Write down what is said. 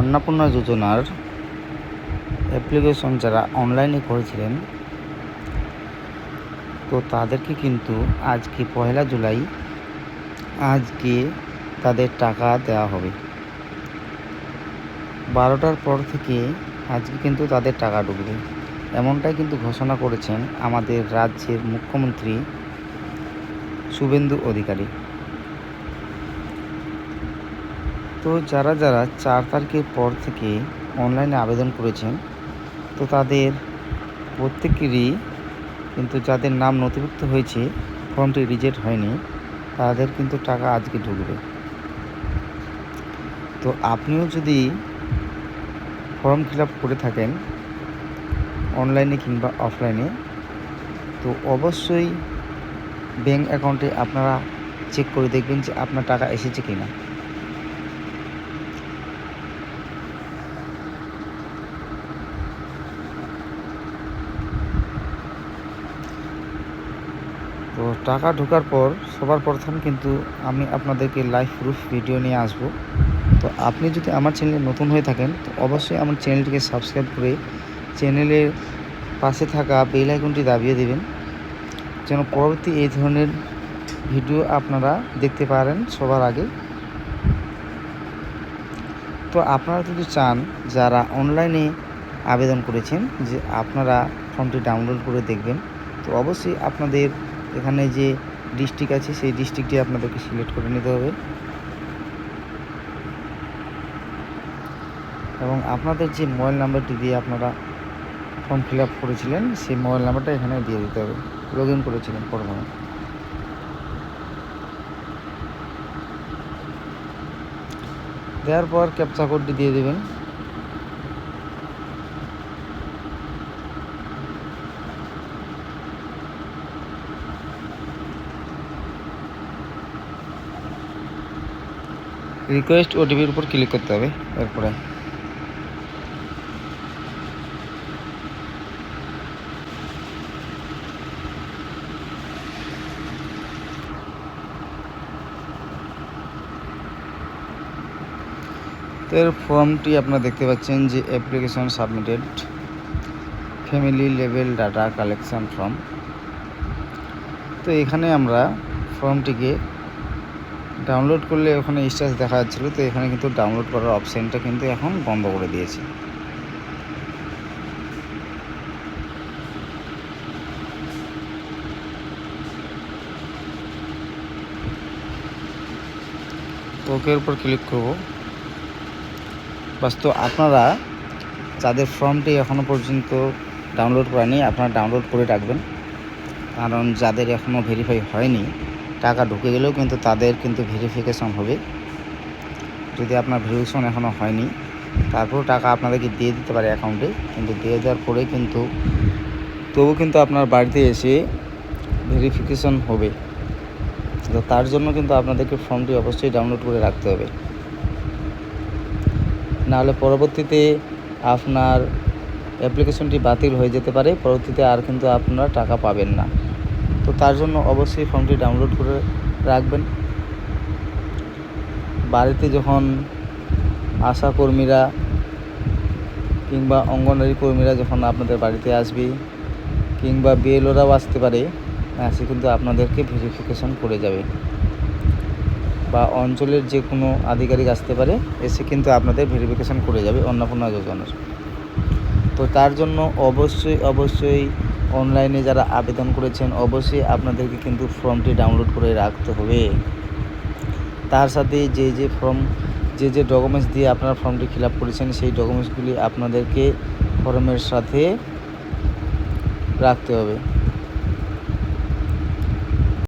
অন্নপূর্ণা যোজনার অ্যাপ্লিকেশন যারা অনলাইনে করেছিলেন, তো তাদেরকে কিন্তু আজকে 1 জুলাই আজকে তাদের টাকা দেওয়া হবে। 12টার পর থেকে আজকে কিন্তু তাদের টাকা ঢুকবে, এমনটাই কিন্তু ঘোষণা করেছেন আমাদের রাজ্যের মুখ্যমন্ত্রী শুভেন্দু অধিকারী। তো যারা 4 তারিখের পর থেকে অনলাইনে আবেদন করেছেন, তো তাদের প্রত্যেকেরই কিন্তু যাদের নাম নথিভুক্ত হয়েছে, ফর্মটি রিজেক্ট হয়নি, তাদের কিন্তু টাকা আজকে ঢুকবে। তো আপনিও যদি ফর্ম ফিল আপ করে থাকেন অনলাইনে কিংবা অফলাইনে, তো অবশ্যই ব্যাঙ্ক অ্যাকাউন্টে আপনারা চেক করে দেখবেন যে আপনার টাকা এসেছে কি না। তো টাকা ঢোকার পর সবার প্রথম কিন্তু আমি আপনাদেরকে লাইভ প্রুফ ভিডিও নিয়ে আসব। তো আপনি যদি আমার চ্যানেলে নতুন হয়ে থাকেন, তো অবশ্যই আমার চ্যানেলটিকে সাবস্ক্রাইব করে চ্যানেলের পাশে থাকা বেল আইকনটি দাবিয়ে দেবেন, যেন পরবর্তী এই ধরনের ভিডিও আপনারা দেখতে পারেন সবার আগে। তো আপনারা যদি চান যারা অনলাইনে আবেদন করেছেন যে আপনারা ফর্মটি ডাউনলোড করে দেখবেন, তো অবশ্যই আপনাদের এখানে যে ডিস্ট্রিক্ট আছে সেই ডিস্ট্রিক্টটি আপনাদেরকে সিলেক্ট করে নিতে হবে এবং আপনাদের যে মোবাইল নাম্বারটি দিয়ে আপনারা ফর্ম ফিল আপ করেছিলেন সেই মোবাইল নাম্বারটা এখানে দিয়ে দিতে হবে, লগ ইন করেছিলেন প্রথমে। দেওয়ার পর ক্যাপচা কোডটি দিয়ে দেবেন। রিকোয়েস্ট ওটিপির উপর ক্লিক করতে হবে। এরপরে তো এর ফর্মটি আপনারা দেখতে পাচ্ছেন যে application submitted family level data collection form. তো এখানে আমরা ফর্মটিকে ডাউনলোড করলে ওখানে স্ট্যাটাস দেখা যাচ্ছিলো, তো এখানে কিন্তু ডাউনলোড করার অপশানটা কিন্তু এখন বন্ধ করে দিয়েছে। ওকের উপর ক্লিক করব। বাস, তো আপনারা যাদের ফর্মটি এখনও পর্যন্ত ডাউনলোড করেনি আপনারা ডাউনলোড করে রাখবেন, কারণ যাদের এখনও ভেরিফাই হয়নি টাকা ঢুকে গেলেও কিন্তু তাদের কিন্তু ভেরিফিকেশন হবে। যদি আপনার ভেরিফিকেশন এখনও হয়নি তারপর টাকা আপনাদেরকে দিয়ে দিতে পারে অ্যাকাউন্টে, কিন্তু দিয়ে দেওয়ার পরে কিন্তু তবু কিন্তু আপনার বাড়িতে এসে ভেরিফিকেশন হবে। তো তার জন্য কিন্তু আপনাদেরকে ফর্মটি অবশ্যই ডাউনলোড করে রাখতে হবে, নাহলে পরবর্তীতে আপনার অ্যাপ্লিকেশনটি বাতিল হয়ে যেতে পারে, পরবর্তীতে আর কিন্তু আপনারা টাকা পাবেন না। তো তার জন্য অবশ্যই ফর্মটি ডাউনলোড করে রাখবেন। বাড়িতে যখন আশা কর্মীরা কিংবা অঙ্গনওয়াড়ি কর্মীরা যখন আপনাদের বাড়িতে আসবে কিংবা বিএলওরাও আসতে পারে, সে কিন্তু আপনাদেরকে ভেরিফিকেশন করে যাবে, বা অঞ্চলের যে কোনো আধিকারিক আসতে পারে, এসে কিন্তু আপনাদের ভেরিফিকেশন করে যাবে অন্নপূর্ণা যোজনার। তো তার জন্য অবশ্যই অনলাইনে যারা আবেদন করেছেন অবশ্যই আপনাদেরকে কিন্তু ফর্মটি ডাউনলোড করে রাখতে হবে। তার সাথে যে ডকুমেন্টস দিয়ে আপনারা ফর্মটি ফিল আপ করেছেন সেই ডকুমেন্টসগুলি আপনাদেরকে ফর্মের সাথে রাখতে হবে।